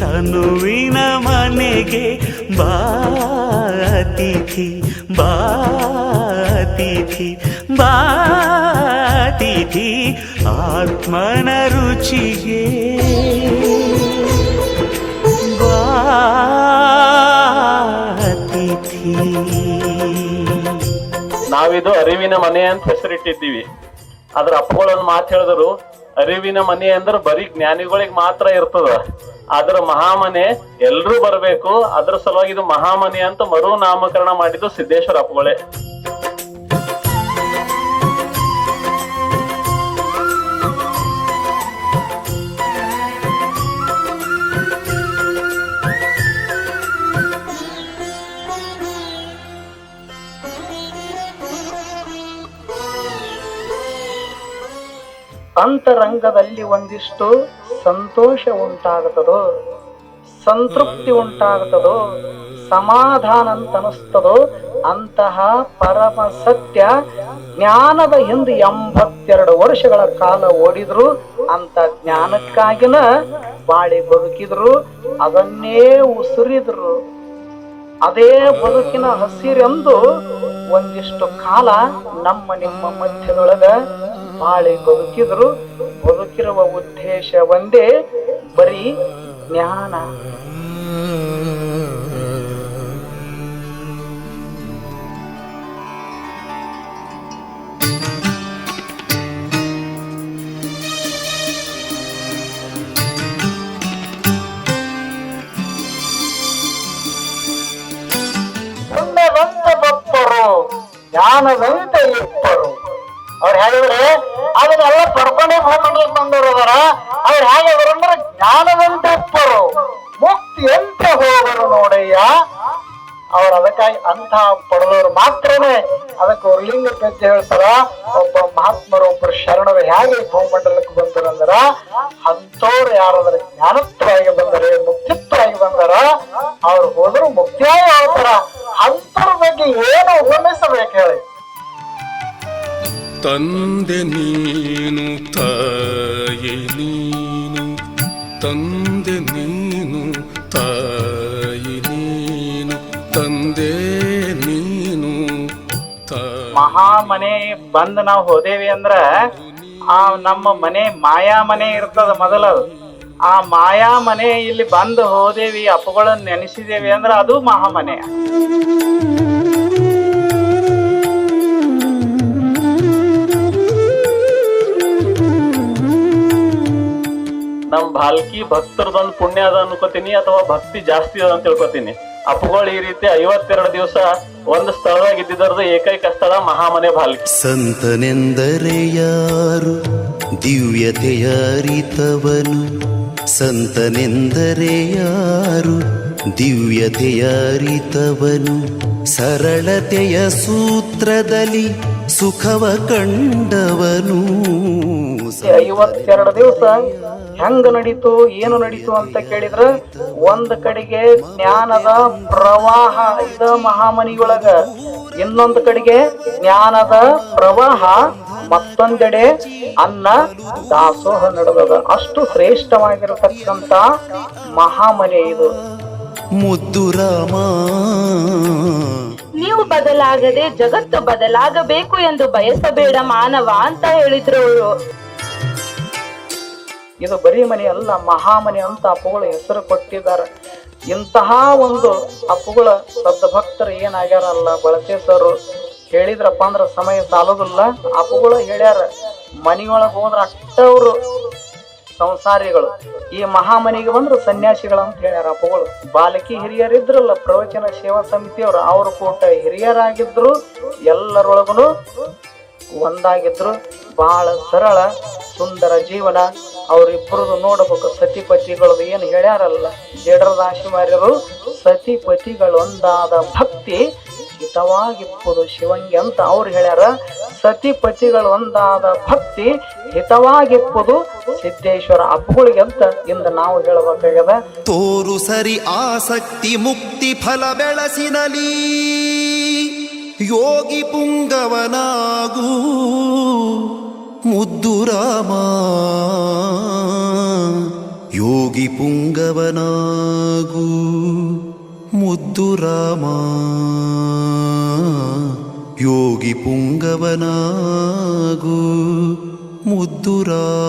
ತನುವಿನ ಮನೆಗೆ ಬಾತಿಥಿ ಬಾತಿಥಿ ಬಾತಿಥಿ ಆತ್ಮನ ರುಚಿಗೆ ಬಾತಿಥಿ. ನಾವಿದು ಅರಿವಿನ ಮನೆ ಅಂತ ಹೆಸರಿಟ್ಟಿದ್ದೀವಿ. ಅದ್ರ ಅಪ್ಪಗಳೊಂದು ಮಾತು ಹೇಳಿದ್ರು, ಅರಿವಿನ ಮನೆ ಅಂದ್ರೆ ಬರೀ ಜ್ಞಾನಿಗಳಿಗೆ ಮಾತ್ರ ಇರ್ತದ, ಅದ್ರ ಮಹಾಮನೆ ಎಲ್ರೂ ಬರ್ಬೇಕು, ಅದ್ರ ಸಲುವಾಗಿ ಇದು ಮಹಾಮನೆ ಅಂತ ಮರು ನಾಮಕರಣ ಮಾಡಿದ್ದು ಸಿದ್ದೇಶ್ವರ ಅಪ್ಪಗಳೇ. ಅಂತರಂಗದಲ್ಲಿ ಒಂದಿಷ್ಟು ಸಂತೋಷ ಉಂಟಾಗುತ್ತದೋ, ಸಂತೃಪ್ತಿ ಉಂಟಾಗುತ್ತದೋ, ಸಮಾಧಾನ ಅಂತ ಅನಿಸ್ತದೋ ಅಂತಹ ಪರಮ ಸತ್ಯ ಜ್ಞಾನದ ಹಿಂದೆ 82 ವರ್ಷಗಳ ಕಾಲ ಓಡಿದ್ರು. ಅಂತ ಜ್ಞಾನಕ್ಕಾಗಿನ ಬಾಳಿ ಬದುಕಿದ್ರು, ಅದನ್ನೇ ಉಸುರಿದ್ರು. ಅದೇ ಬದುಕಿನ ಹಸಿರೆಂದು ಒಂದಿಷ್ಟು ಕಾಲ ನಮ್ಮ ನಿಮ್ಮ ಮಧ್ಯದೊಳಗ ಬಾಳಿ ಬದುಕಿದ್ರು. ಬದುಕಿರುವ ಉದ್ದೇಶ ಒಂದೇ, ಬರೀ ಜ್ಞಾನ. ಪುಣ್ಯವಂತ ಭಕ್ತರು ಜ್ಞಾನವಂತ ಇಪ್ಪರು. ಅವ್ರು ಹೇಳಿದ್ರೆ ಅದನ್ನೆಲ್ಲ ಪಡ್ಕೊಂಡೇ ಭೂಮಂಡಲಕ್ಕೆ ಬಂದವರು ಅದಾರ. ಅವ್ರು ಹೇಗಿದ್ರು ಅಂದ್ರೆ ಜ್ಞಾನವಂತ ಇಪ್ಪರು, ಮುಕ್ತಿ ಅಂತ ಹೋದರು ನೋಡಯ್ಯ. ಅವ್ರು ಅದಕ್ಕಾಗಿ ಅಂತ ಪಡೆದವರು ಮಾತ್ರನೇ ಅದಕ್ಕೆ ಅವ್ರ ಲಿಂಗ ಪದ್ಯ ಹೇಳ್ತಾರ. ಒಬ್ಬ ಮಹಾತ್ಮರು ಒಬ್ಬರು ಶರಣರು ಹೇಗೆ ಭೂಮಂಡಲಕ್ಕೆ ಬಂದರು ಅಂದ್ರ, ಅಂತವ್ರು ಯಾರಾದ್ರ ಜ್ಞಾನತ್ವವಾಗಿ ಬಂದರೆ, ಮುಕ್ತಿತ್ವವಾಗಿ ಬಂದಾರ, ಅವ್ರು ಹೋದ್ರು ಮುಕ್ತಿಯಾಗಿ ಹೋಗ್ತಾರ. ಅಂತವ್ರ ಬಗ್ಗೆ ಏನು ಗಮನಿಸಬೇಕು ಹೇಳಿ. ತಂದೆ ನೀನು ತಾಯಿ ನೀನು, ತಂದೆ ನೀನು ತಾಯಿ ನೀನು, ತಂದೆ ನೀನು. ಮಹಾಮನೆ ಬಂದ್ ನಾವು ಹೋದೇವಿ ಅಂದ್ರ ಆ ನಮ್ಮ ಮನೆ ಮಾಯಾ ಮನೆ ಇರ್ತದ ಮೊದಲದು. ಆ ಮಾಯಾ ಮನೆ ಇಲ್ಲಿ ಬಂದು ಹೋದೇವಿ, ಅಪ್ಪಗಳನ್ನ ನೆನೆಸಿದೇವಿ ಅಂದ್ರ ಅದು ಮಹಾಮನೆ. ನಮ್ ಭಾಲ್ಕಿ ಭಕ್ತರದೊಂದು ಪುಣ್ಯ ಅದ ಅನ್ಕೋತೀನಿ, ಅಥವಾ ಭಕ್ತಿ ಜಾಸ್ತಿ ಅದ ಅಂತ ತಿಳ್ಕೊತೀನಿ. ಅಪ್ಪುಗಳು ಈ ರೀತಿ 52 ದಿವಸ ಒಂದು ಸ್ಥಳದಾಗ ಇದ್ದಿದ್ದರದು ಏಕೈಕ ಸ್ಥಳ ಮಹಾಮನೆ ಭಾಲ್ಕಿ. ಸಂತನೆಂದರೆ ಯಾರು ದಿವ್ಯತೆಯ ಅರಿತವನು, ಸಂತನೆಂದರೆ ಯಾರು ದಿವ್ಯತೆಯ ಅರಿತವನು, ಸರಳತೆಯ ಸೂತ್ರದಲ್ಲಿ ಸುಖವ ಕಂಡವನು. 52 ದಿವಸ ಹೆಂಗ ನಡೀತು, ಏನು ನಡೀತು ಅಂತ ಕೇಳಿದ್ರ, ಒಂದ್ ಕಡೆಗೆ ಜ್ಞಾನದ ಪ್ರವಾಹ ಇದ ಮಹಾಮನಿಯೊಳಗ, ಇನ್ನೊಂದು ಕಡೆಗೆ ಜ್ಞಾನದ ಪ್ರವಾಹ, ಮತ್ತೊಂದೆಡೆ ಅನ್ನ ದಾಸೋಹ ನಡೆದದ. ಅಷ್ಟು ಶ್ರೇಷ್ಠವಾಗಿರತಕ್ಕಂತ ಮಹಾಮನೆ ಇದು. ಮುದ್ದು ರಾಮ, ನೀವು ಬದಲಾಗದೆ ಜಗತ್ತು ಬದಲಾಗಬೇಕು ಎಂದು ಬಯಸಬೇಡ ಮಾನವ ಅಂತ ಹೇಳಿದ್ರು ಅವರು. ಇದು ಬರೀ ಮನೆ ಅಲ್ಲ, ಮಹಾಮನೆ ಅಂತ ಅಪ್ಪುಗಳು ಹೆಸರು ಕೊಟ್ಟಿದ್ದಾರೆ. ಇಂತಹ ಒಂದು ಅಪ್ಪುಗಳ ಸದ್ಭಕ್ತರು ಏನಾಗ್ಯಾರಲ್ಲ, ಬಳಸೇಸರು ಹೇಳಿದ್ರಪ್ಪ ಅಂದ್ರ ಸಮಯ ಸಾಲೋದಿಲ್ಲ. ಅಪ್ಪುಗಳು ಹೇಳ್ಯಾರ, ಮನಿಯೊಳಗೆ ಹೋದ್ರ ಅಷ್ಟವ್ರು ಸಂಸಾರಿಗಳು, ಈ ಮಹಾಮನಿಗೆ ಬಂದ್ರು ಸನ್ಯಾಸಿಗಳು ಅಂತ ಹೇಳ್ಯಾರ ಅಪ್ಪುಗಳು. ಬಾಲಕಿ ಹಿರಿಯರಿದ್ರಲ್ಲ ಪ್ರವಚನ ಸೇವಾ ಸಮಿತಿಯವರು, ಅವರು ಕೂಟ ಹಿರಿಯರಾಗಿದ್ರು, ಎಲ್ಲರೊಳಗೂ ಒಂದಾಗಿದ್ರು. ಬಹಳ ಸರಳ ಸುಂದರ ಜೀವನ ಅವ್ರಿಬ್ಬರದು ನೋಡಬೇಕು. ಸತಿಪತಿಗಳದು ಏನು ಹೇಳ್ಯಾರಲ್ಲ ಜಡರದಾಶಿಮಾರ್ಯರು, ಸತಿಪತಿಗಳೊಂದಾದ ಭಕ್ತಿ ಹಿತವಾಗಿಪ್ಪುದು ಶಿವಂಗಿ ಅಂತ ಅವ್ರು ಹೇಳ್ಯಾರ. ಸತಿಪತಿಗಳು ಒಂದಾದ ಭಕ್ತಿ ಹಿತವಾಗಿಪ್ಪುದು ಸಿದ್ದೇಶ್ವರ ಅಪ್ಪುಗಳಿಗೆ ಅಂತ ಇಂದ ನಾವು ಹೇಳಬೇಕಾಗ್ಯದ. ತೋರು ಸರಿ ಆಸಕ್ತಿ ಮುಕ್ತಿ ಫಲ ಬೆಳಸಿನಲಿ, ಯೋಗಿ ಪುಂಗವನಾಗೂ ಮುದ್ದು ರಾಮ, ಯೋಗಿ ಪುಂಗವನಾಗು ಮುದ್ದು ರಾಮ ಯೋಗಿ ಪುಂಗವನಾಗು ಮುದ್ದು ರಾಮ